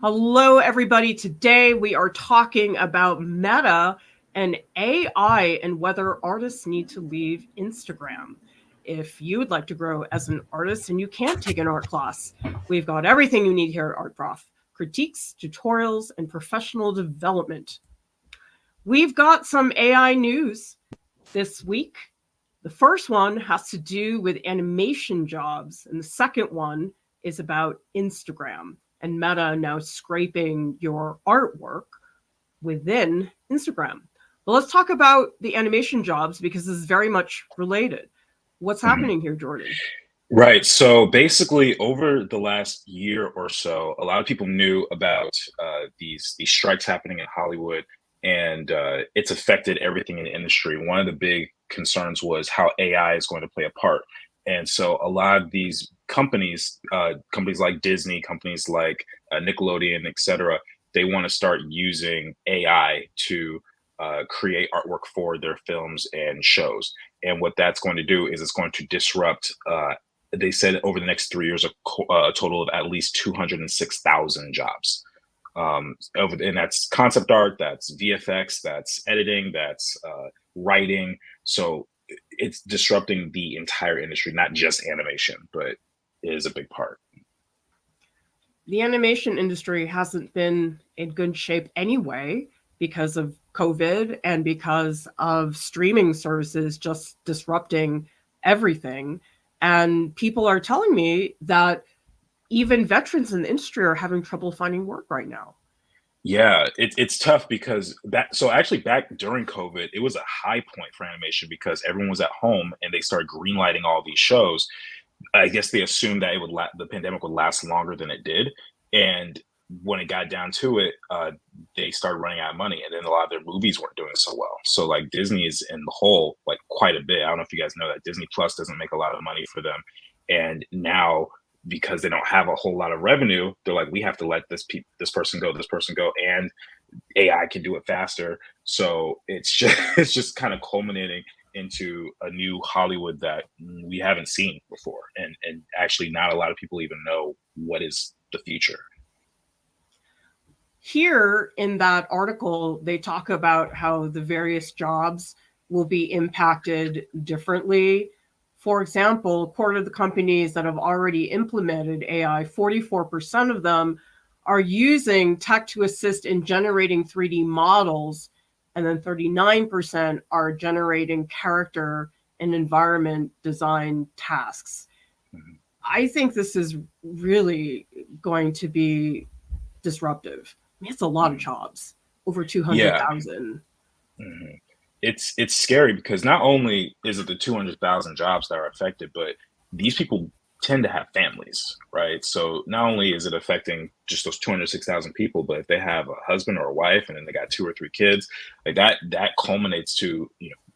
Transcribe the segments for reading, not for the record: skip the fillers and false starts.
Hello, everybody. Today we are talking about Meta and AI and whether artists need to leave Instagram. If you would like to grow as an artist and you can't take an art class, we've got everything you need here at Art Prof: critiques, tutorials, and professional development. We've got some AI news this week. The first one has to do with animation jobs, and the second one is about Instagram and Meta now scraping your artwork within Instagram. But let's talk about the animation jobs because this is very much related. What's happening here, Jordan? Right. So basically, over the last year or so, a lot of people knew about these strikes happening in Hollywood, and it's affected everything in the industry. One of the big concerns was how AI is going to play a part, and so a lot of these companies, companies like Disney, companies like Nickelodeon, etc., they want to start using AI to create artwork for their films and shows. And what that's going to do is it's going to disrupt they said over the next 3 years, a total of at least 206,000 jobs. And that's concept art, that's VFX, that's editing, that's writing. So it's disrupting the entire industry, not just animation, but it is a big part. The animation industry hasn't been in good shape anyway because of COVID and because of streaming services just disrupting everything. And people are telling me that even veterans in the industry are having trouble finding work right now. Yeah, it's tough because so actually back during COVID, it was a high point for animation because everyone was at home and they started greenlighting all these shows. I guess they assumed that the pandemic would last longer than it did, and when it got down to it, they started running out of money, and then a lot of their movies weren't doing so well. So like Disney is in the hole like quite a bit. I don't know if you guys know that Disney Plus doesn't make a lot of money for them, and now because they don't have a whole lot of revenue, they're like, we have to let this person go, and AI can do it faster. So it's just it's just kind of culminating into a new Hollywood that we haven't seen before, and actually not a lot of people even know what is the future. Here in that article, they talk about how the various jobs will be impacted differently. For example, a quarter of the companies that have already implemented AI, 44% of them are using tech to assist in generating 3D models, and then 39% are generating character and environment design tasks. Mhm. I think this is really going to be disruptive. I mean, it's a lot of Mhm. jobs, over Yeah. 200,000. Mhm. It's scary because not only is it the 200,000 jobs that are affected, but these people tend to have families, right? So not only is it affecting just those 206,000 people, but if they have a husband or a wife and then they got two or three kids, like that culminates to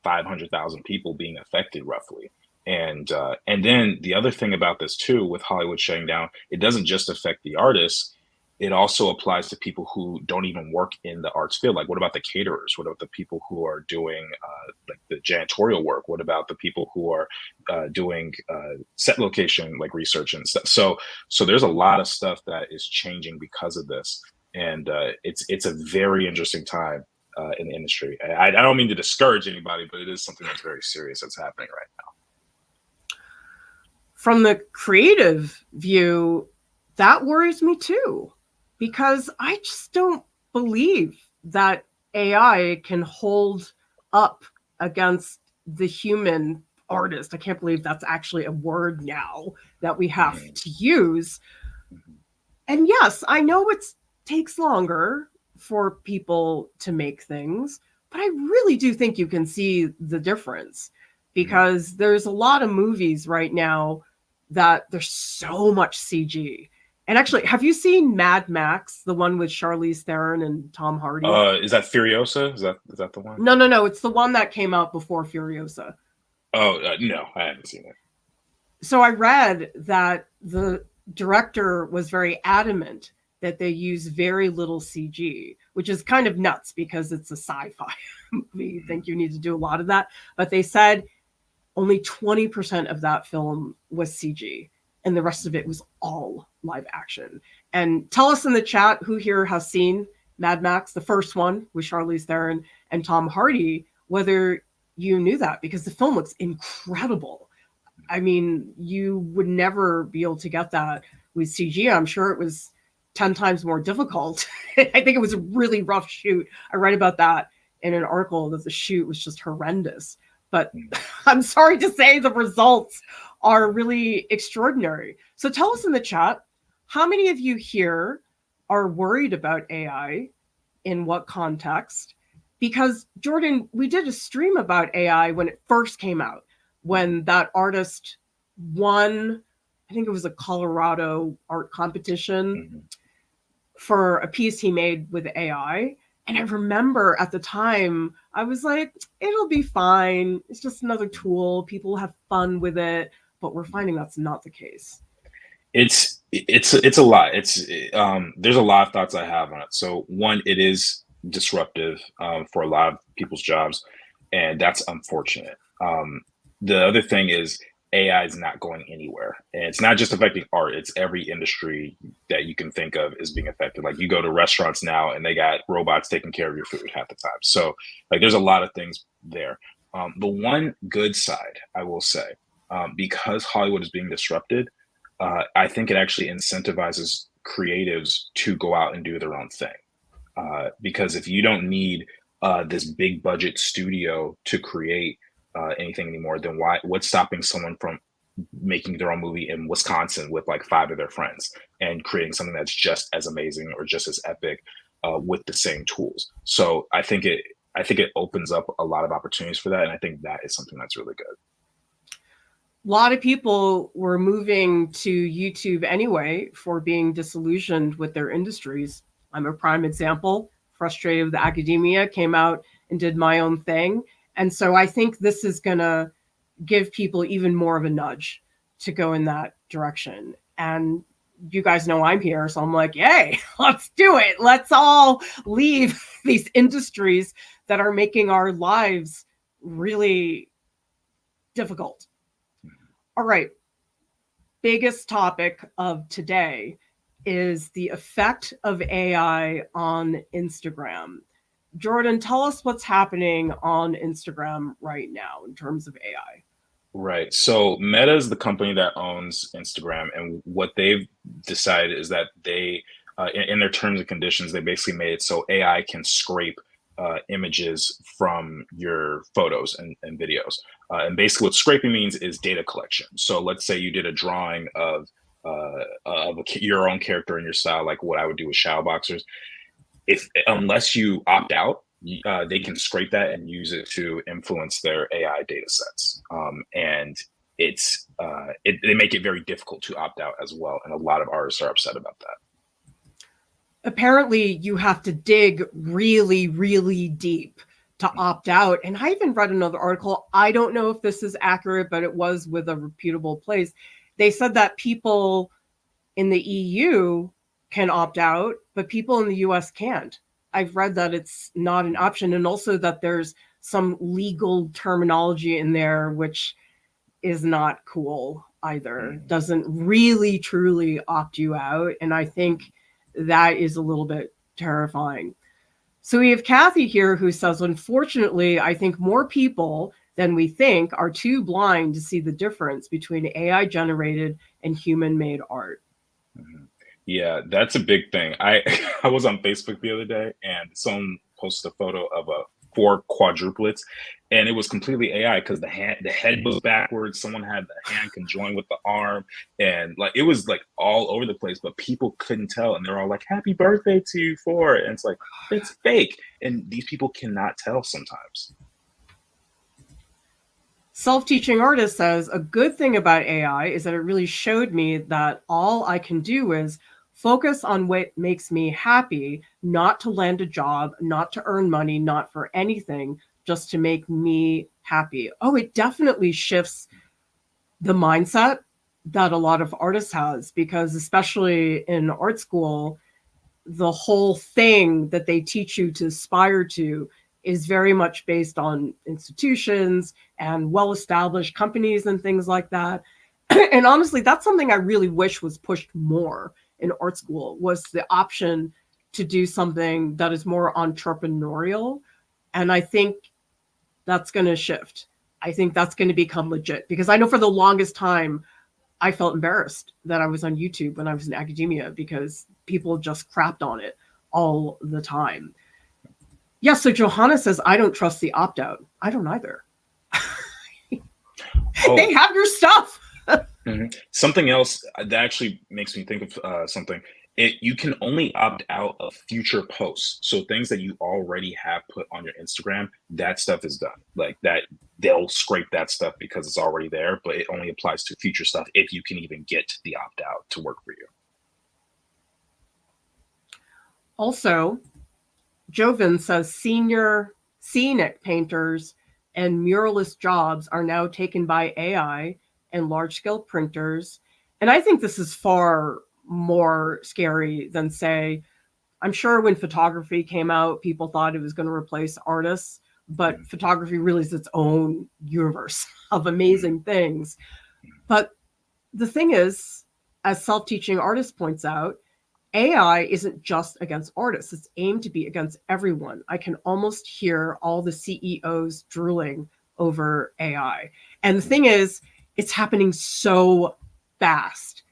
500,000 people being affected roughly. And then the other thing about this too, with Hollywood shutting down, it doesn't just affect the artists, it also applies to people who don't even work in the arts field. Like, what about the caterers? What about the people who are doing like the janitorial work? What about the people who are doing set location like research and stuff? So there's a lot of stuff that is changing because of this, and it's a very interesting time in the industry. I don't mean to discourage anybody, but it is something that's very serious that's happening right now. From the creative view, that worries me too, because I just don't believe that AI can hold up against the human artist. I can't believe that's actually a word now that we have Mhm, to use. mhm, And yes, I know it takes longer for people to make things, but I really do think you can see the difference mhm. because there's a lot of movies right now that there's so much CG. And actually, have you seen Mad Max, the one with Charlize Theron and Tom Hardy? Is that Furiosa? Is that the one? No, no, no. It's the one that came out before Furiosa. Oh no, I haven't seen it. So I read that the director was very adamant that they use very little CG, which is kind of nuts because it's a sci-fi movie. You Mhm. think you need to do a lot of that, but they said only 20% of that film was CG and the rest of it was all live action. And tell us in the chat who here has seen Mad Max, the first one with Charlize Theron and Tom Hardy, whether you knew that, because the film looks incredible. I mean, you would never be able to get that with CG. I'm sure it was 10 times more difficult. I think it was a really rough shoot. I read about that in an article that the shoot was just horrendous. But I'm sorry to say the results are really extraordinary. So tell us in the chat, how many of you here are worried about AI? In what context? Because Jordan, we did a stream about AI when it first came out, when that artist won, I think it was a Colorado art competition for a piece he made with AI. And I remember at the time, I was like, it'll be fine. It's just another tool. People have fun with it. But we're finding that's not the case. It's a lot. There's a lot of thoughts I have on it. So one, it is disruptive for a lot of people's jobs, and that's unfortunate. The other thing is AI is not going anywhere, and it's not just affecting art. It's every industry that you can think of is being affected. Like, you go to restaurants now and they got robots taking care of your food half the time. So like, there's a lot of things there. The one good side, I will say, because Hollywood is being disrupted, I think it actually incentivizes creatives to go out and do their own thing. Because if you don't need this big budget studio to create anything anymore, then what's stopping someone from making their own movie in Wisconsin with like 5 of their friends and creating something that's just as amazing or just as epic with the same tools? So I think it opens up a lot of opportunities for that, and I think that is something that's really good. A lot of people were moving to YouTube anyway for being disillusioned with their industries. I'm a prime example. Frustrated with academia, came out and did my own thing. And so I think this is going to give people even more of a nudge to go in that direction. And you guys know I'm here, so I'm like, yay, let's do it. Let's all leave these industries that are making our lives really difficult. All right. Biggest topic of today is the effect of AI on Instagram. Jordan, tell us what's happening on Instagram right now in terms of AI. Right. So Meta is the company that owns Instagram, and what they've decided is that they, in their terms and conditions, they basically made it so AI can scrape images from your photos and videos. And basically what scraping means is data collection. So let's say you did a drawing of your own character in your style, like what I would do with shadow boxers. Unless you opt out, they can scrape that and use it to influence their AI data sets. And they make it very difficult to opt out as well. And a lot of artists are upset about that. Apparently you have to dig really, really deep to opt out. And I even read another article. I don't know if this is accurate, but it was with a reputable place. They said that people in the EU can opt out, but people in the US can't. I've read that it's not an option, and also that there's some legal terminology in there which is not cool either. Doesn't really truly opt you out. And I think that is a little bit terrifying. So we have Kathy here who says, unfortunately, I think more people than we think are too blind to see the difference between AI generated and human made art. Yeah, that's a big thing. I was on Facebook the other day, and someone posted a photo of 4 quadruplets, and it was completely AI because the head was backwards. Someone had the hand conjoined with the arm, and like it was like all over the place, but people couldn't tell, and they're all like, "Happy birthday to you for it," and it's like, it's fake, and these people cannot tell sometimes. Self-teaching artist says, a good thing about AI is that it really showed me that all I can do is focus on what makes me happy, not to land a job, not to earn money, not for anything, just to make me happy. Oh, it definitely shifts the mindset that a lot of artists has, because especially in art school, the whole thing that they teach you to aspire to is very much based on institutions and well-established companies and things like that. And honestly, that's something I really wish was pushed more in art school was the option to do something that is more entrepreneurial. And I think that's going to shift. I think that's going to become legit, because I know for the longest time, I felt embarrassed that I was on YouTube when I was in academia because people just crapped on it all the time. Yeah, so Johanna says, I don't trust the opt-out. I don't either. They have your stuff. Something else that actually makes me think of something. You can only opt out of future posts. So things that you already have put on your Instagram, that stuff is done. Like that, they'll scrape that stuff because it's already there, but it only applies to future stuff if you can even get the opt-out to work for you. Also, Joven says senior scenic painters and muralist jobs are now taken by AI and large-scale printers. And I think this is far more scary than, say, I'm sure when photography came out, people thought it was going to replace artists, but photography really is its own universe of amazing things. But the thing is, as self-teaching artist points out, AI isn't just against artists. It's aimed to be against everyone. I can almost hear all the CEOs drooling over AI. And the thing is, it's happening so fast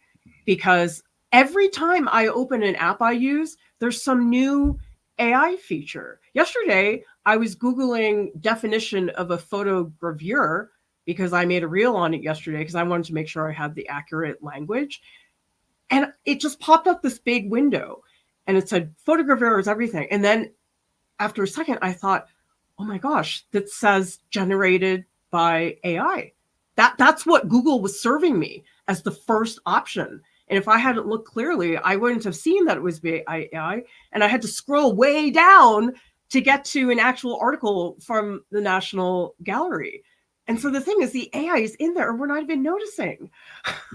because every time I open an app I use, there's some new AI feature. Yesterday, I was Googling definition of a photogravure because I made a reel on it yesterday because I wanted to make sure I had the accurate language. And it just popped up this big window and it said photogravure is everything. And then after a second, I thought, oh my gosh, that says generated by AI. That's what Google was serving me as the first option. And if I hadn't looked clearly, I wouldn't have seen that it was AI. And I had to scroll way down to get to an actual article from the National Gallery. And so the thing is, the AI is in there and we're not even noticing.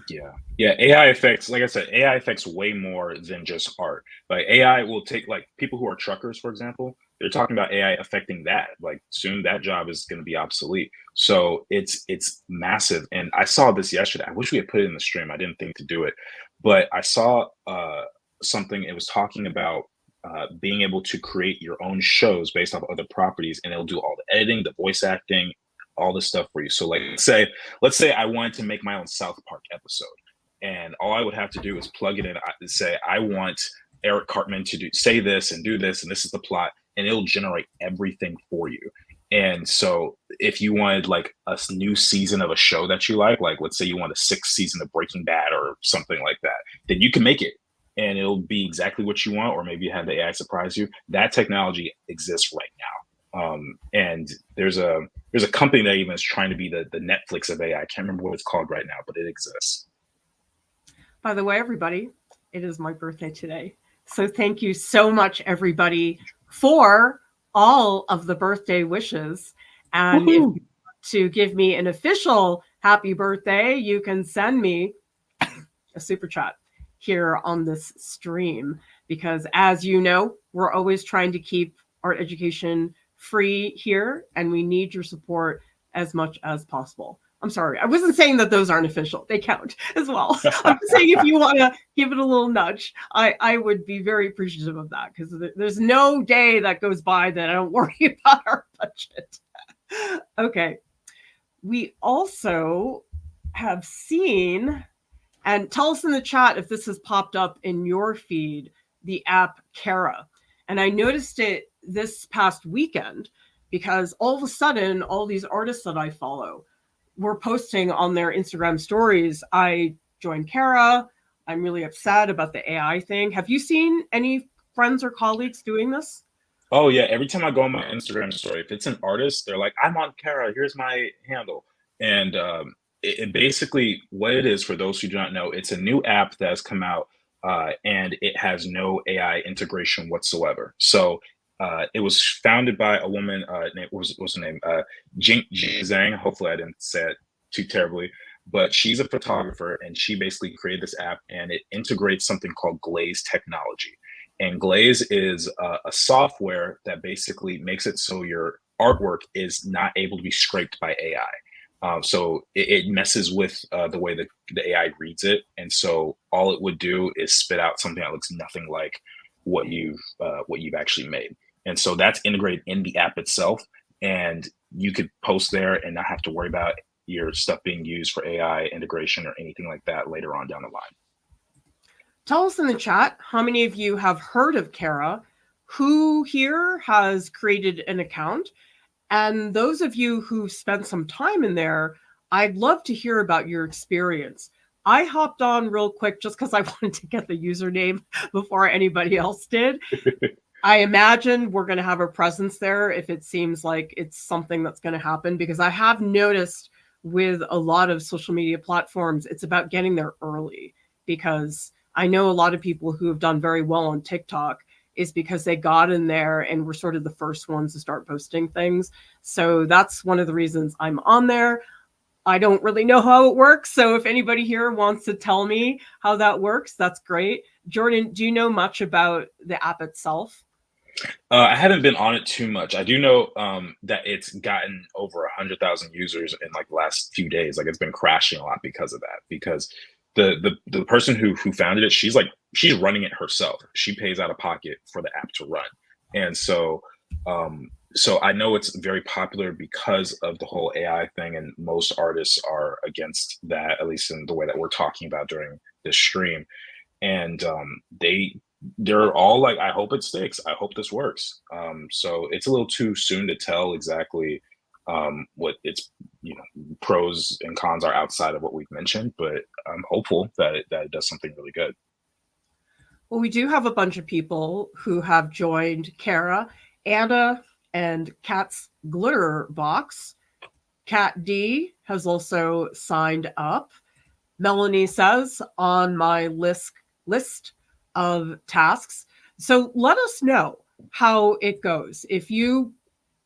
Yeah. AI affects, like I said, AI affects way more than just art. Like AI will take, like people who are truckers, for example, they're talking about AI affecting that. Like soon that job is going to be obsolete. So it's massive. And I saw this yesterday. I wish we had put it in the stream. I didn't think to do it, but I saw something. It was talking about being able to create your own shows based off other properties, and it'll do all the editing, the voice acting, all this stuff for you. So like let's say I wanted to make my own South Park episode, and all I would have to do is plug it in and say, I want Eric Cartman to say this and do this, and this is the plot, and it'll generate everything for you. And so if you wanted like a new season of a show that you like let's say you want a 6th season of Breaking Bad or something like that, then you can make it and it'll be exactly what you want, or maybe have the AI surprise you. That technology exists right now. And there's a company that even is trying to be the Netflix of AI. I can't remember what it's called right now, but it exists. By the way, everybody, it is my birthday today. So thank you so much, everybody, for all of the birthday wishes. And if you want to give me an official happy birthday, you can send me a super chat here on this stream, because as you know, we're always trying to keep art education free here, and we need your support as much as possible. I'm sorry, I wasn't saying that those aren't official. They count as well. I'm saying if you want to give it a little nudge, I would be very appreciative of that, because there's no day that goes by that I don't worry about our budget. Okay. We also have seen, and tell us in the chat if this has popped up in your feed, the app CLARA. And I noticed it this past weekend because all of a sudden, all these artists that I follow were posting on their Instagram stories, I joined CLARA. I'm really upset about the AI thing. Have you seen any friends or colleagues doing this? Oh yeah, every time I go on my Instagram story, if it's an artist, they're like, I'm on CLARA, here's my handle. And it basically, what it is, for those who do not know, it's a new app that has come out, and it has no AI integration whatsoever. So it was founded by a woman, what's her name? Jing Zhang. Hopefully I didn't say it too terribly, but she's a photographer, and she basically created this app, and it integrates something called Glaze technology. And Glaze is a software that basically makes it so your artwork is not able to be scraped by AI. So it messes with the way that the AI reads it, and so all it would do is spit out something that looks nothing like what you've actually made. And so that's integrated in the app itself, and you could post there and not have to worry about your stuff being used for AI integration or anything like that later on down the line. Tell us in the chat how many of you have heard of Cara, who here has created an account, and those of you who spent some time in there, I'd love to hear about your experience. I hopped on real quick just because I wanted to get the username before anybody else did. I imagine we're going to have a presence there if it seems like it's something that's going to happen, because I have noticed with a lot of social media platforms, it's about getting there early, because I know a lot of people who have done very well on TikTok is because they got in there and were sort of the first ones to start posting things. So that's one of the reasons I'm on there. I don't really know how it works. So if anybody here wants to tell me how that works, that's great. Jordan, do you know much about the app itself? I haven't been on it too much. I do know that it's gotten over 100,000 users in like the last few days. Like it's been crashing a lot because of that. Because the person who founded it, she's running it herself. She pays out of pocket for the app to run, and so so I know it's very popular because of the whole AI thing, and most artists are against that, at least in the way that we're talking about during this stream. And they're all like, I hope it sticks. I hope this works. So it's a little too soon to tell exactly what its pros and cons are outside of what we've mentioned, but I'm hopeful that it does something really good. Well, we do have a bunch of people who have joined Cara, Anna, and Kat's Glitter Box. Kat D has also signed up. Melanie says, on my list of tasks. So let us know how it goes. If you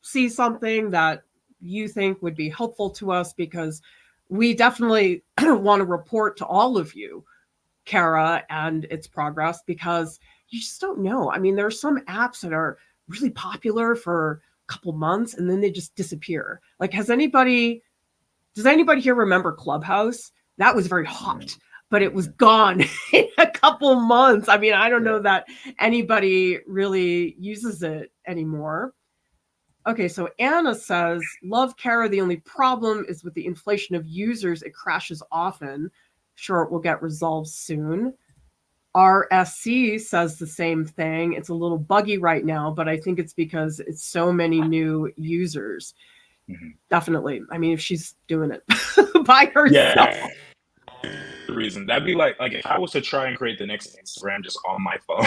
see something that you think would be helpful to us, because we definitely want to report to all of you Cara and its progress, because you just don't know. I mean, there are some apps that are really popular for a couple months and then they just disappear. Like, does anybody here remember Clubhouse? That was very hot, but it was gone in a couple months. I mean, I don't know that anybody really uses it anymore. Okay, so Anna says, love Cara. The only problem is with the inflation of users, it crashes often. Sure, it will get resolved soon. RSC says the same thing. It's a little buggy right now, but I think it's because it's so many new users. Mm-hmm. Definitely. I mean, if she's doing it by herself. Yeah. The reason that'd be like if I was to try and create the next Instagram just on my phone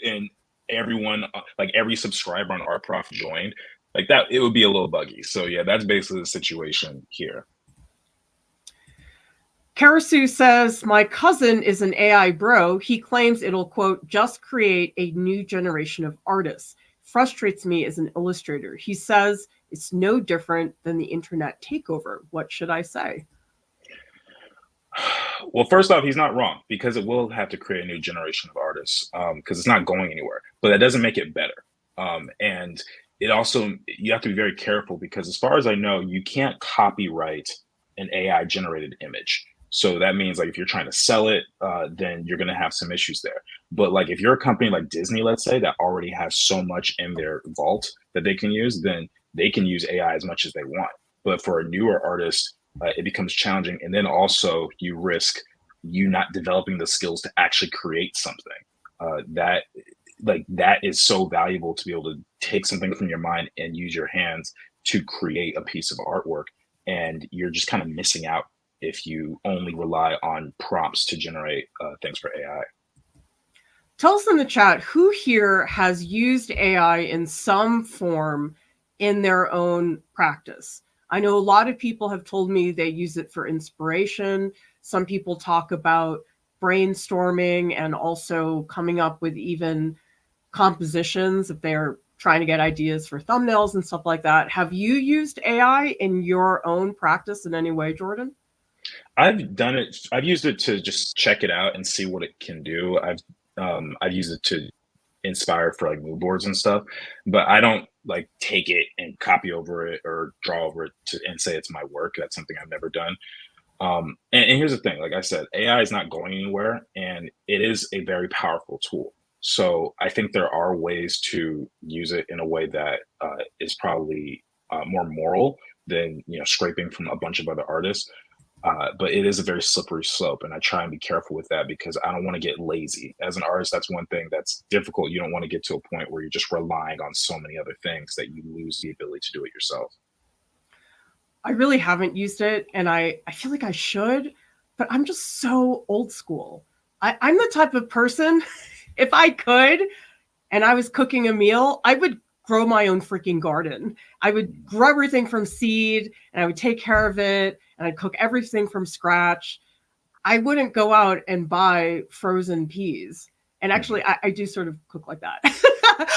and everyone, like every subscriber on our Prof joined, like that, it would be a little buggy. So yeah, that's basically the situation here. Karasu says, my cousin is an AI bro. He claims it'll, quote, just create a new generation of artists. Frustrates me as an illustrator. He says it's no different than the internet takeover. What should I say? Well, first off, he's not wrong, because it will have to create a new generation of artists, because it's not going anywhere. But that doesn't make it better. And it also, you have to be very careful, because as far as I know, you can't copyright an AI generated image. So that means like if you're trying to sell it, then you're going to have some issues there. But like if you're a company like Disney, let's say, that already has so much in their vault that they can use, then they can use AI as much as they want. But for a newer artist, it becomes challenging. And then also you risk you not developing the skills to actually create something that is so valuable, to be able to take something from your mind and use your hands to create a piece of artwork. And you're just kind of missing out if you only rely on prompts to generate things for AI. Tell us in the chat, who here has used AI in some form in their own practice? I know a lot of people have told me they use it for inspiration. Some people talk about brainstorming and also coming up with even compositions if they're trying to get ideas for thumbnails and stuff like that. Have you used AI in your own practice in any way, Jordan? I've done it. I've used it to just check it out and see what it can do. I've used it to inspire for like mood boards and stuff, but I don't like take it and copy over it or draw over it and say it's my work. That's something I've never done. And here's the thing, like I said, AI is not going anywhere, and it is a very powerful tool. So I think there are ways to use it in a way that is probably more moral than scraping from a bunch of other artists. But it is a very slippery slope, and I try and be careful with that because I don't want to get lazy. As an artist, that's one thing that's difficult. You don't want to get to a point where you're just relying on so many other things that you lose the ability to do it yourself. I really haven't used it, and I feel like I should, but I'm just so old school. I'm the type of person, if I could, and I was cooking a meal, I would grow my own freaking garden. I would grow everything from seed, and I would take care of it, and I'd cook everything from scratch. I wouldn't go out and buy frozen peas. And actually, I do sort of cook like that.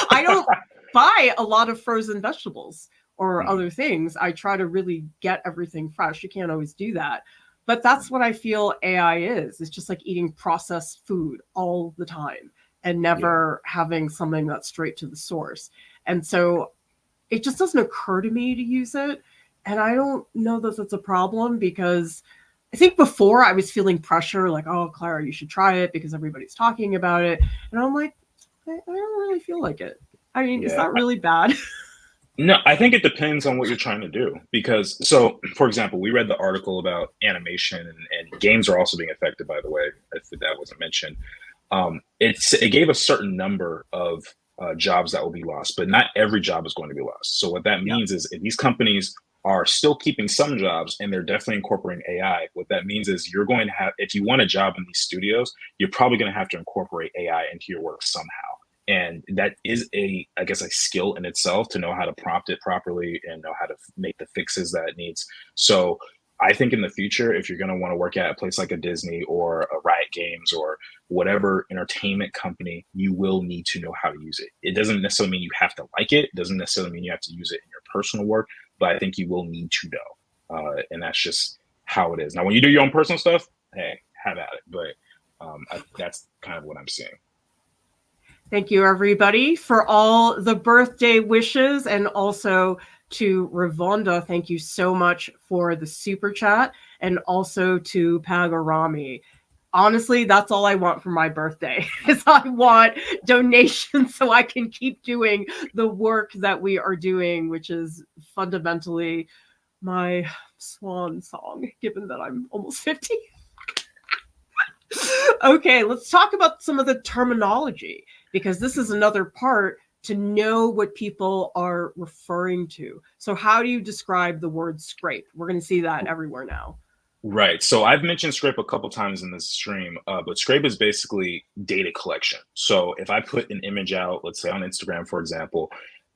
I don't buy a lot of frozen vegetables or other things. I try to really get everything fresh. You can't always do that. But that's what I feel AI is. It's just like eating processed food all the time and never having something that's straight to the source. And so it just doesn't occur to me to use it. And I don't know that that's a problem because I think before I was feeling pressure, like, oh, Clara, you should try it because everybody's talking about it. And I'm like, I don't really feel like it. I mean, is that really bad? No, I think it depends on what you're trying to do. Because, so for example, we read the article about animation and games are also being affected, by the way, if that wasn't mentioned. It gave a certain number of jobs that will be lost, but not every job is going to be lost. So what that means is if these companies are still keeping some jobs and they're definitely incorporating AI, what that means is you're going to have, if you want a job in these studios, you're probably going to have to incorporate AI into your work somehow. And that is I guess a skill in itself to know how to prompt it properly and know how to make the fixes that it needs. So I think in the future, if you're going to want to work at a place like a Disney or a Riot Games or whatever entertainment company, you will need to know how to use it. It doesn't necessarily mean you have to like it. It doesn't necessarily mean you have to use it in your personal work, but I think you will need to know. And that's just how it is. Now, when you do your own personal stuff, hey, have at it. But that's kind of what I'm seeing. Thank you, everybody, for all the birthday wishes, and also to Ravonda, thank you so much for the super chat, and also to Pagarami. Honestly, that's all I want for my birthday is I want donations so I can keep doing the work that we are doing, which is fundamentally my swan song, given that I'm almost 50. Okay, let's talk about some of the terminology, because this is another part to know what people are referring to. So how do you describe the word scrape? We're going to see that everywhere now. Right. So I've mentioned scrape a couple times in this stream, but scrape is basically data collection. So if I put an image out, let's say on Instagram, for example,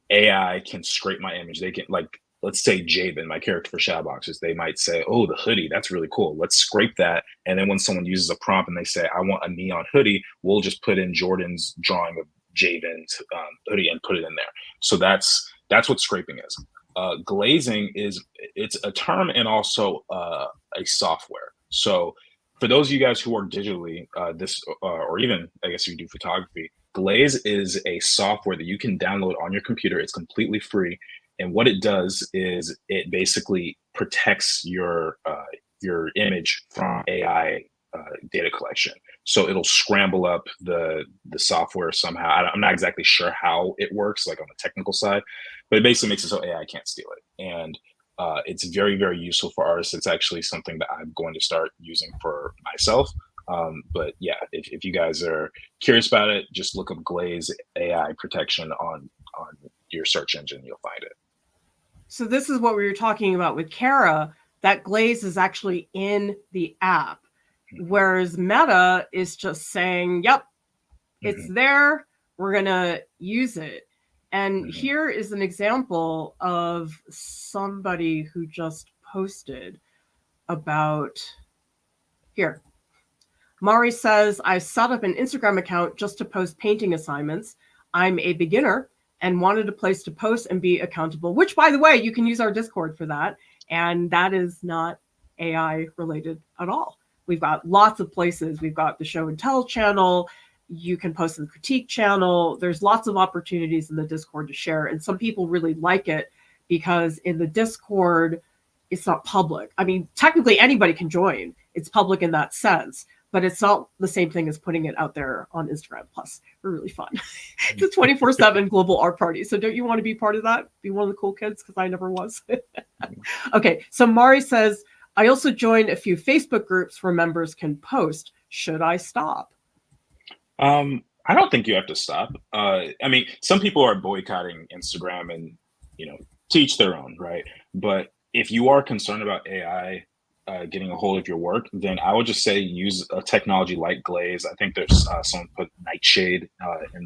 AI can scrape my image. They can, like, let's say Jabin, my character for Shadowboxers, they might say, oh, the hoodie, that's really cool. Let's scrape that. And then when someone uses a prompt and they say, I want a neon hoodie, we'll just put in Jordan's drawing of Jabin's hoodie and put it in there. So that's what scraping is. Glazing it's a term and also a software. So for those of you guys who work digitally, or even I guess you do photography, Glaze is a software that you can download on your computer. It's completely free. And what it does is it basically protects your image from AI data collection. So it'll scramble up the software somehow. I'm not exactly sure how it works, like on the technical side, but it basically makes it so AI can't steal it. And it's very, very useful for artists. It's actually something that I'm going to start using for myself. But yeah, if you guys are curious about it, just look up Glaze AI protection on your search engine. You'll find it. So this is what we were talking about with Kara, that Glaze is actually in the app, whereas Meta is just saying, yep, it's there, we're going to use it. And here is an example of somebody who just posted about, here. Mari says, I set up an Instagram account just to post painting assignments. I'm a beginner and wanted a place to post and be accountable, which, by the way, you can use our Discord for that. And that is not AI related at all. We've got lots of places. We've got the Show and Tell channel. You can post in the critique channel. There's lots of opportunities in the Discord to share. And some people really like it because in the Discord, it's not public. I mean, technically anybody can join. It's public in that sense, but it's not the same thing as putting it out there on Instagram. Plus, we're really fun. It's a 24/7 global art party. So don't you want to be part of that? Be one of the cool kids? Because I never was. Okay, so Mari says, I also joined a few Facebook groups where members can post. Should I stop? I don't think you have to stop. I mean, some people are boycotting Instagram and, teach their own, right? But if you are concerned about AI getting a hold of your work, then I would just say use a technology like Glaze. I think there's someone put Nightshade in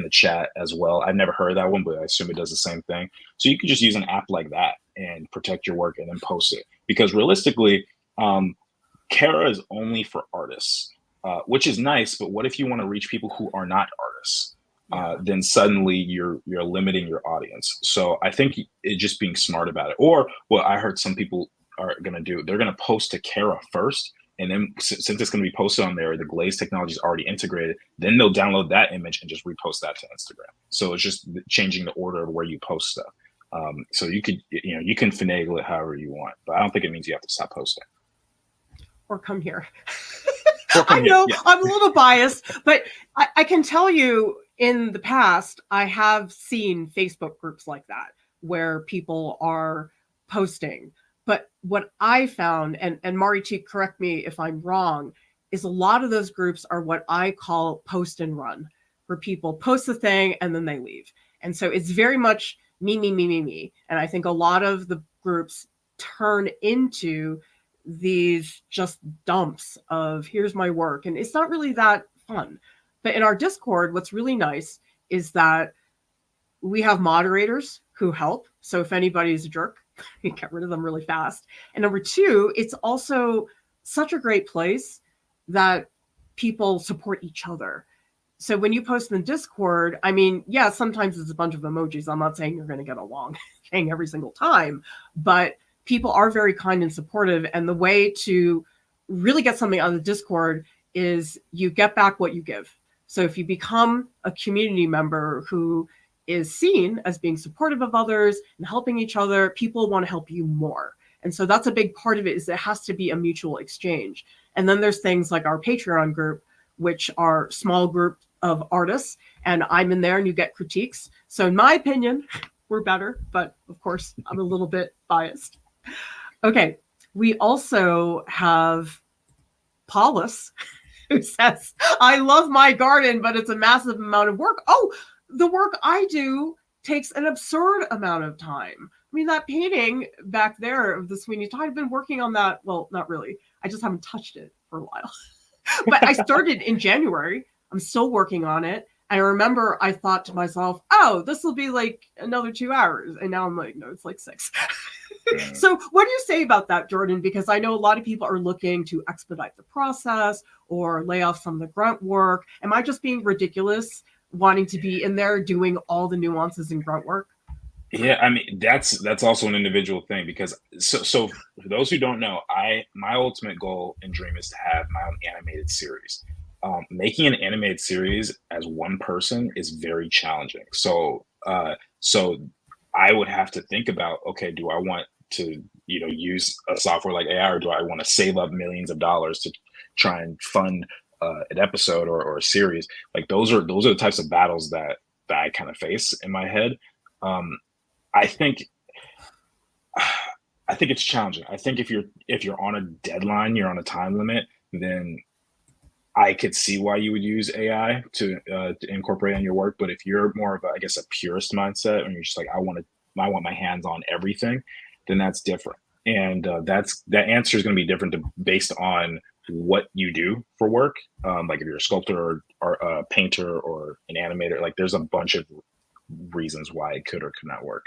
the chat as well. I've never heard of that one, but I assume it does the same thing. So you could just use an app like that and protect your work and then post it. Because realistically, CLARA is only for artists. Which is nice, but what if you want to reach people who are not artists? Then suddenly you're limiting your audience. So I think it just being smart about it. Or what I heard some people are going to do, they're going to post to CLARA first, and then since it's going to be posted on there, the Glaze technology is already integrated. Then they'll download that image and just repost that to Instagram. So it's just changing the order of where you post stuff. So you can finagle it however you want, but I don't think it means you have to stop posting. Or come here. I know I'm a little biased, but I can tell you in the past, I have seen Facebook groups like that where people are posting. But what I found, and Mari, correct me if I'm wrong, is a lot of those groups are what I call post and run, where people post the thing and then they leave. And so it's very much me, me, me, me, me. And I think a lot of the groups turn into these just dumps of here's my work, and it's not really that fun. But in our Discord, what's really nice is that we have moderators who help. So if anybody's a jerk, you get rid of them really fast. And number two, it's also such a great place that people support each other. So when you post in the Discord, I mean, yeah, sometimes it's a bunch of emojis. I'm not saying you're going to get along thing every single time, but people are very kind and supportive. And the way to really get something out of the Discord is you get back what you give. So if you become a community member who is seen as being supportive of others and helping each other, people want to help you more. And so that's a big part of it, is it has to be a mutual exchange. And then there's things like our Patreon group, which are small group of artists, and I'm in there and you get critiques. So in my opinion, we're better, but of course I'm a little bit biased. Okay, we also have Paulus, who says, I love my garden, but it's a massive amount of work. Oh, the work I do takes an absurd amount of time. I mean, that painting back there of the Sweeney Todd, I've been working on that. Well, not really. I just haven't touched it for a while. But I started in January. I'm still working on it. I remember I thought to myself, oh, this will be like another 2 hours. And now I'm like, no, it's like 6. So what do you say about that, Jordan? Because I know a lot of people are looking to expedite the process or lay off some of the grunt work. Am I just being ridiculous wanting to be in there doing all the nuances in grunt work? Yeah, I mean, that's also an individual thing, because so for those who don't know, my ultimate goal and dream is to have my own animated series. Making an animated series as one person is very challenging. So I would have to think about, okay, do I want to use a software like AI, or do I want to save up millions of dollars to try and fund an episode or a series? Like those are the types of battles that I kind of face in my head. I think it's challenging. I think if you're on a deadline, you're on a time limit, then I could see why you would use AI to incorporate in your work. But if you're more of a purist mindset, and you're just like, I want my hands on everything, then that's different. And that answer is going to be different based on what you do for work. Like if you're a sculptor or a painter or an animator, like there's a bunch of reasons why it could or could not work.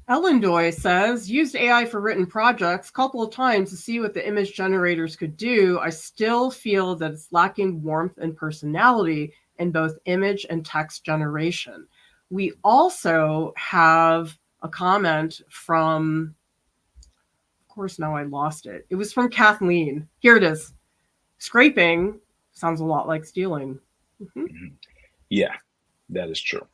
Ellen Doy says, used AI for written projects a couple of times to see what the image generators could do. I still feel that it's lacking warmth and personality in both image and text generation. We also have a comment from, of course, now I lost it. It was from Kathleen. Here it is. Scraping Sounds a lot like stealing. Mhm. Mhm. Yeah, that is true.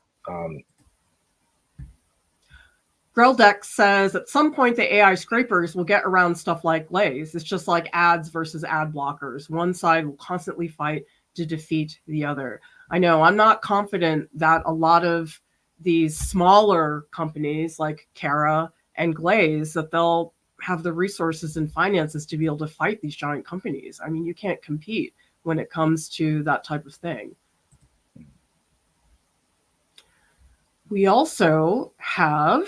Grilldeck says at some point the AI scrapers will get around stuff like LIEU'S. It's just like ads versus ad blockers. One side will constantly fight to defeat the other. I know I'm not confident that a lot of these smaller companies like Cara and Glaze that they'll have the resources and finances to be able to fight these giant companies. I mean, you can't compete when it comes to that type of thing. We also have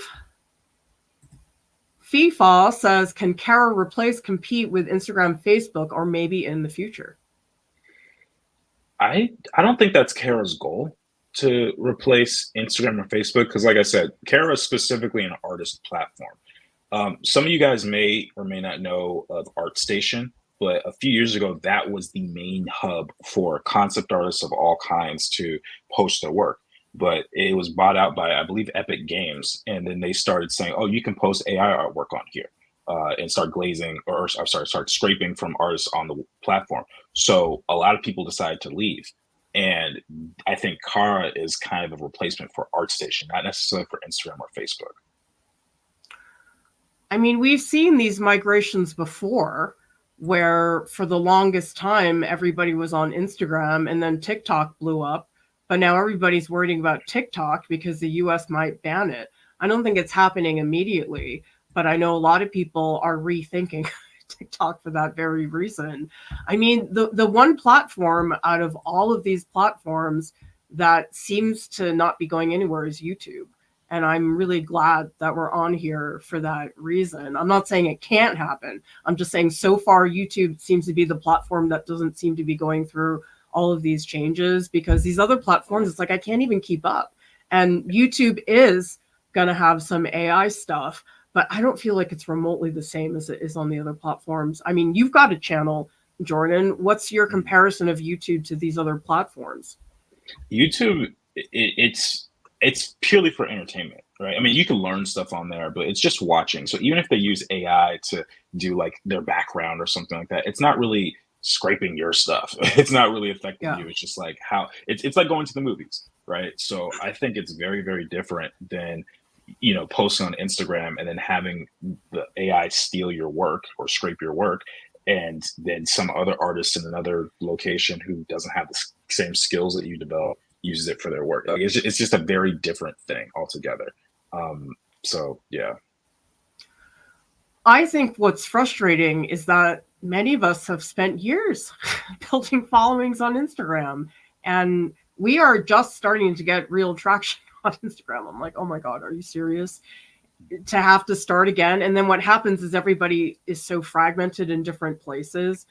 FIFA says, can Cara replace, compete with Instagram, Facebook, or maybe in the future? I don't think that's Kara's goal to replace Instagram or Facebook because, like I said, Kara is specifically an artist platform. Some of you guys may or may not know of ArtStation, but a few years ago, that was the main hub for concept artists of all kinds to post their work. But it was bought out by, I believe, Epic Games, and then they started saying, "Oh, you can post AI artwork on here." And start glazing, or I'm sorry, start scraping from artists on the platform. So a lot of people decided to leave. And I think Kara is kind of a replacement for ArtStation, not necessarily for Instagram or Facebook. I mean, we've seen these migrations before where for the longest time everybody was on Instagram and then TikTok blew up. But now everybody's worrying about TikTok because the US might ban it. I don't think it's happening immediately, but I know a lot of people are rethinking TikTok for that very reason. I mean, the one platform out of all of these platforms that seems to not be going anywhere is YouTube. And I'm really glad that we're on here for that reason. I'm not saying it can't happen. I'm just saying so far, YouTube seems to be the platform that doesn't seem to be going through all of these changes because these other platforms, it's like I can't even keep up. And YouTube is going to have some AI stuff, but I don't feel like it's remotely the same as it is on the other platforms. I mean, you've got a channel, Jordan. What's your comparison of YouTube to these other platforms? YouTube, it's purely for entertainment, right? I mean, you can learn stuff on there, but it's just watching. So even if they use AI to do like their background or something like that, it's not really scraping your stuff. It's not really affecting Yeah. you. It's just like how it's like going to the movies, right? So I think it's very, very different than posting on Instagram and then having the AI steal your work or scrape your work, and then some other artist in another location who doesn't have the same skills that you develop uses it for their work. Like, it's just a very different thing altogether. So yeah. I think what's frustrating is that many of us have spent years building followings on Instagram, and we are just starting to get real traction on Instagram. I'm like, oh my God, are you serious? To have to start again. And then what happens is everybody is so fragmented in different places.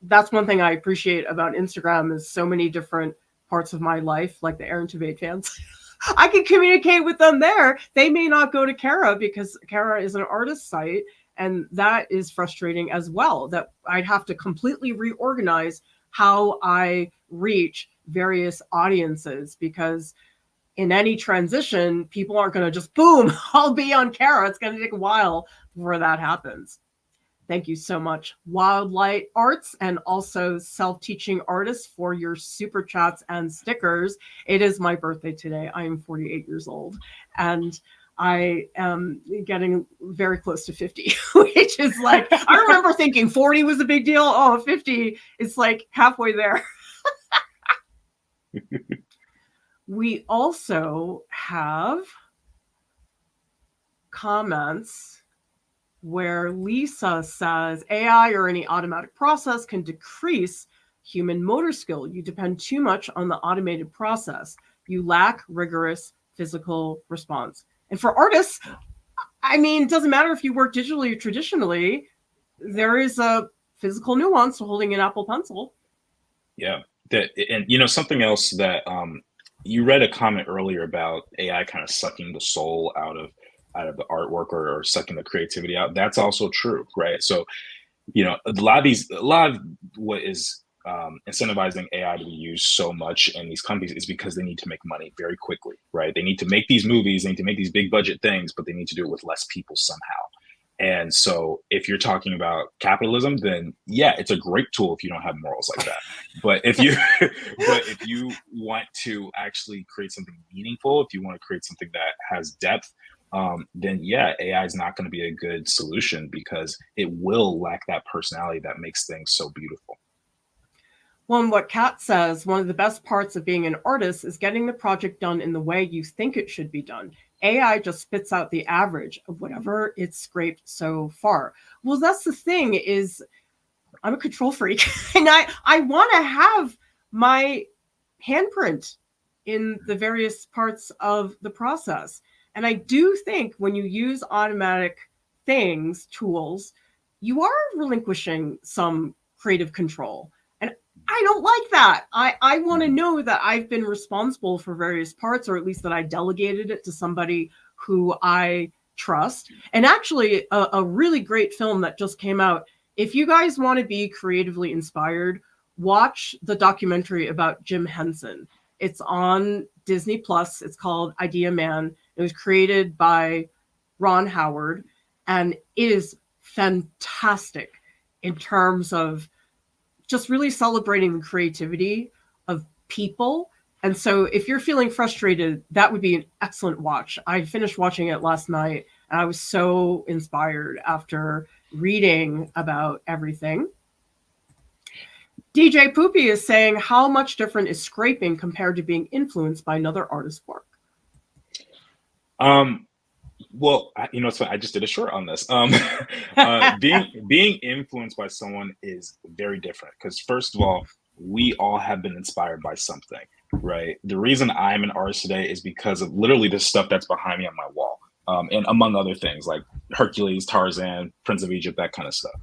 That's one thing I appreciate about Instagram is so many different parts of my life, like the Aaron Tveit fans. I can communicate with them there. They may not go to Cara because Cara is an artist site. And that is frustrating as well, that I'd have to completely reorganize how I reach various audiences because in any transition, people aren't going to just boom, I'll be on Cara. It's going to take a while before that happens. Thank you so much, Wildlight Arts, and also Self-Teaching Artists for your super chats and stickers. It is my birthday today. I am 48 years old, and I am getting very close to 50, which is like, I remember thinking 40 was a big deal. Oh, 50 is like halfway there. We also have comments where Lisa says AI or any automatic process can decrease human motor skill. You depend too much on the automated process. You lack rigorous physical response. And for artists, I mean, it doesn't matter if you work digitally or traditionally, there is a physical nuance to holding an Apple Pencil. Yeah. And something else that you read a comment earlier about AI kind of sucking the soul out of the artwork or sucking the creativity out. That's also true, right? So, a lot of what is incentivizing AI to be used so much in these companies is because they need to make money very quickly, right? They need to make these movies, they need to make these big budget things, but they need to do it with less people somehow. And so if you're talking about capitalism, then yeah, it's a great tool if you don't have morals like that. But if you but if you want to actually create something meaningful, if you want to create something that has depth, then yeah, AI is not going to be a good solution because it will lack that personality that makes things so beautiful. Well, and what Kat says, one of the best parts of being an artist is getting the project done in the way you think it should be done. AI just spits out the average of whatever it's scraped so far. Well, that's the thing is I'm a control freak and I want to have my handprint in the various parts of the process. And I do think when you use automatic things, tools, you are relinquishing some creative control. And I don't like that. I want to Mhm. know that I've been responsible for various parts, or at least that I delegated it to somebody who I trust. And actually, a really great film that just came out. If you guys want to be creatively inspired, watch the documentary about Jim Henson. It's on Disney Plus. It's called Idea Man. It was created by Ron Howard, and it is fantastic in terms of just really celebrating the creativity of people. And so if you're feeling frustrated, that would be an excellent watch. I finished watching it last night and I was so inspired after reading about everything. DJ Poopy is saying, how much different is scraping compared to being influenced by another artist's work? Um, well, you know, so I just did a short on this. Being influenced by someone is very different because first of all, we all have been inspired by something, right? The reason I'm an artist today is because of literally the stuff that's behind me on my wall, and among other things like Hercules, Tarzan, Prince of Egypt, that kind of stuff.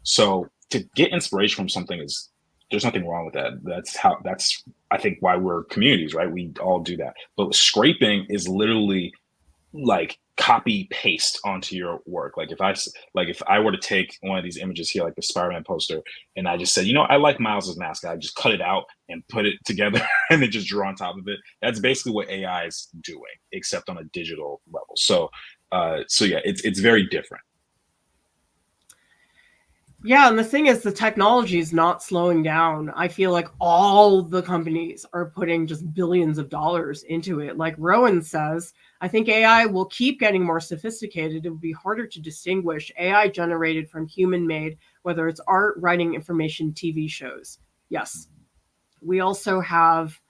So to get inspiration from something is there's nothing wrong with that. That's I think why we're communities, right? We all do that. But scraping is literally like copy paste onto your work. Like if I were to take one of these images here, like the Spider-Man poster, and I just said, you know, I like Miles's mask, I just cut it out and put it together and then just draw on top of it. That's basically what AI is doing, except on a digital level. So yeah, it's very different. Yeah, and the thing is, the technology is not slowing down. I feel like all the companies are putting just billions of dollars into it. Like Rowan says, I think AI will keep getting more sophisticated. It will be harder to distinguish AI generated from human made, whether it's art, writing, information, TV shows. Yes. We also have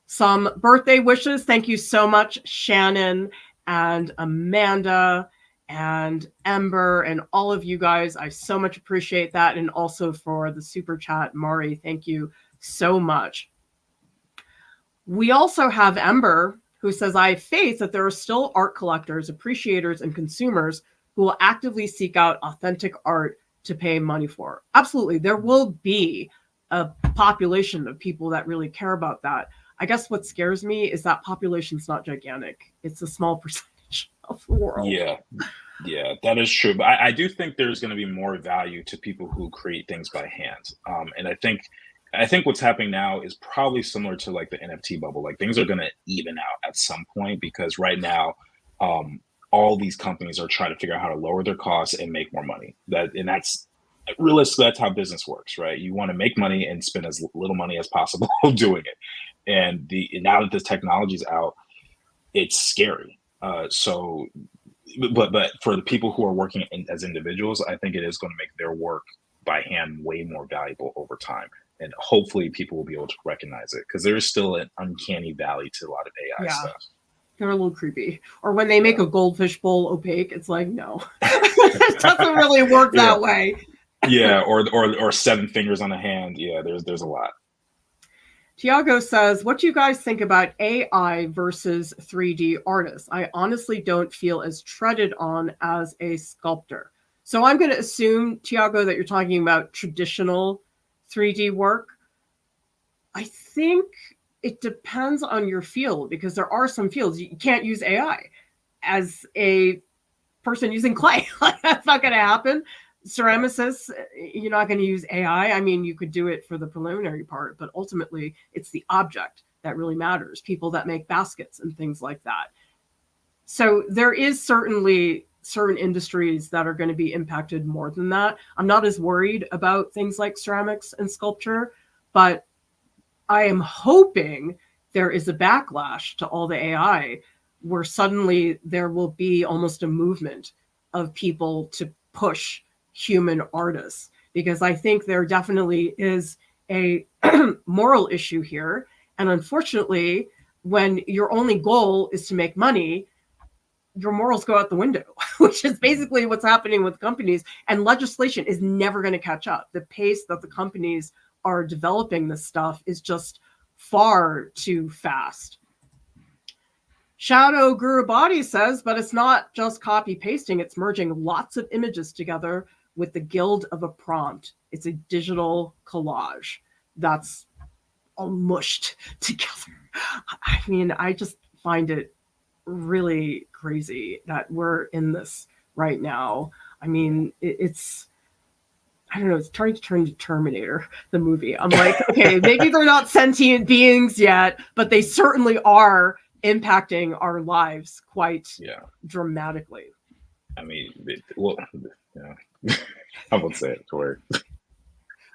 some birthday wishes. Thank you so much, Shannon and Amanda and Ember and all of you guys. I so much appreciate that. And also for the super chat, Mari, thank you so much. We also have Ember who says, I have faith that there are still art collectors, appreciators, and consumers who will actively seek out authentic art to pay money for. Absolutely. There will be a population of people that really care about that. I guess what scares me is that population's not gigantic. It's a small percentage of the world. Yeah, yeah, that is true. But I do think there's going to be more value to people who create things by hand. And I think what's happening now is probably similar to like the NFT bubble. Like things are going to even out at some point because right now, all these companies are trying to figure out how to lower their costs and make more money. That's realistically that's how business works, right? You want to make money and spend as little money as possible doing it. And the now that this technology's out, it's scary. But for the people who are working as individuals, I think it is going to make their work by hand way more valuable over time. And hopefully people will be able to recognize it because there is still an uncanny valley to a lot of AI Yeah, stuff. they're a little creepy. Or when they make Yeah. a goldfish bowl opaque, it's like, no, it doesn't really work Yeah. that way. Yeah. Or seven fingers on a hand. Yeah. There's a lot. Tiago says, what do you guys think about AI versus 3D artists? I honestly don't feel as treaded on as a sculptor. So I'm going to assume, Tiago, that you're talking about traditional 3D work. I think it depends on your field because there are some fields you can't use AI as a person using clay. That's not going to happen. Ceramicists, you're not going to use AI. I mean, you could do it for the preliminary part, but ultimately it's the object that really matters. People that make baskets and things like that. So there is certainly certain industries that are going to be impacted more than that. I'm not as worried about things like ceramics and sculpture, but I am hoping there is a backlash to all the AI where suddenly there will be almost a movement of people to push human artists, because I think there definitely is a moral issue here. And unfortunately, when your only goal is to make money, your morals go out the window, which is basically what's happening with companies. And legislation is never going to catch up. The pace that the companies are developing this stuff is just far too fast. Shadow Gurubadi says, but it's not just copy pasting, it's merging lots of images together with the guild of a prompt. It's a digital collage that's all mushed together. I mean, I just find it really crazy that we're in this right now. I mean, it's, I don't know, it's trying to turn to Terminator, the movie. I'm like, okay, maybe they're not sentient beings yet, but they certainly are impacting our lives quite dramatically. I mean, well, yeah. I won't say it to word.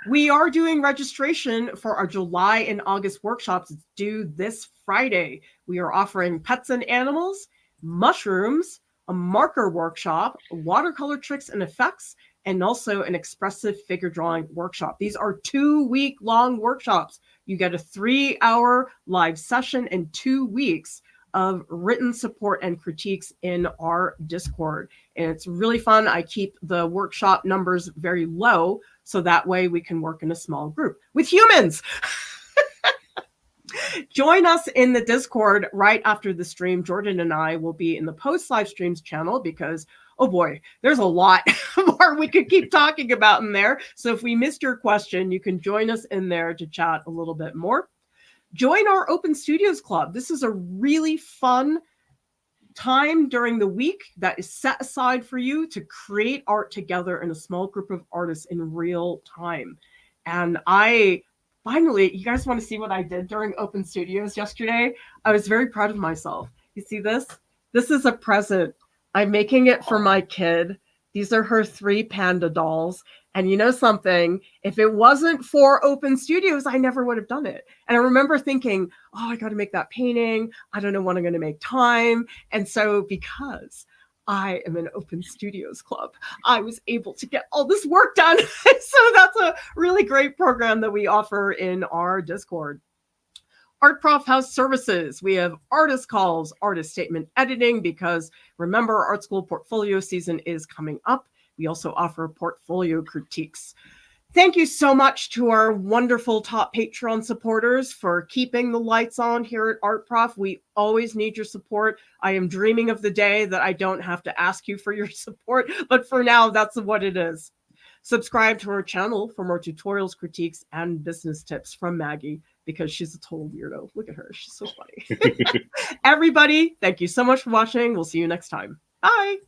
We are doing registration for our July and August workshops. It's due this Friday. We are offering pets and animals, mushrooms, a marker workshop, watercolor tricks and effects, and also an expressive figure drawing workshop. These are 2-week-long workshops. You get a 3-hour live session and 2 weeks of written support and critiques in our Discord. And it's really fun. I keep the workshop numbers very low, so that way we can work in a small group with humans. Join us in the Discord right after the stream. Jordan and I will be in the post live streams channel because, oh boy, there's a lot more we could keep talking about in there. So if we missed your question, you can join us in there to chat a little bit more. Join our Open Studios Club. This is a really fun time during the week that is set aside for you to create art together in a small group of artists in real time. And finally, you guys want to see what I did during Open Studios yesterday? I was very proud of myself. You see this? This is a present. I'm making it for my kid. These are her 3 panda dolls. And you know something? If it wasn't for Open Studios, I never would have done it. And I remember thinking, oh, I got to make that painting. I don't know when I'm going to make time. And so because I am an Open Studios Club, I was able to get all this work done. So that's a really great program that we offer in our Discord. Art Prof has services. We have artist calls, artist statement editing, because remember, art school portfolio season is coming up. We also offer portfolio critiques. Thank you so much to our wonderful top Patreon supporters for keeping the lights on here at Art Prof. We always need your support. I am dreaming of the day that I don't have to ask you for your support, but for now, that's what it is. Subscribe to our channel for more tutorials, critiques, and business tips from Maggie, because she's a total weirdo. Look at her. She's so funny. Everybody, thank you so much for watching. We'll see you next time. Bye.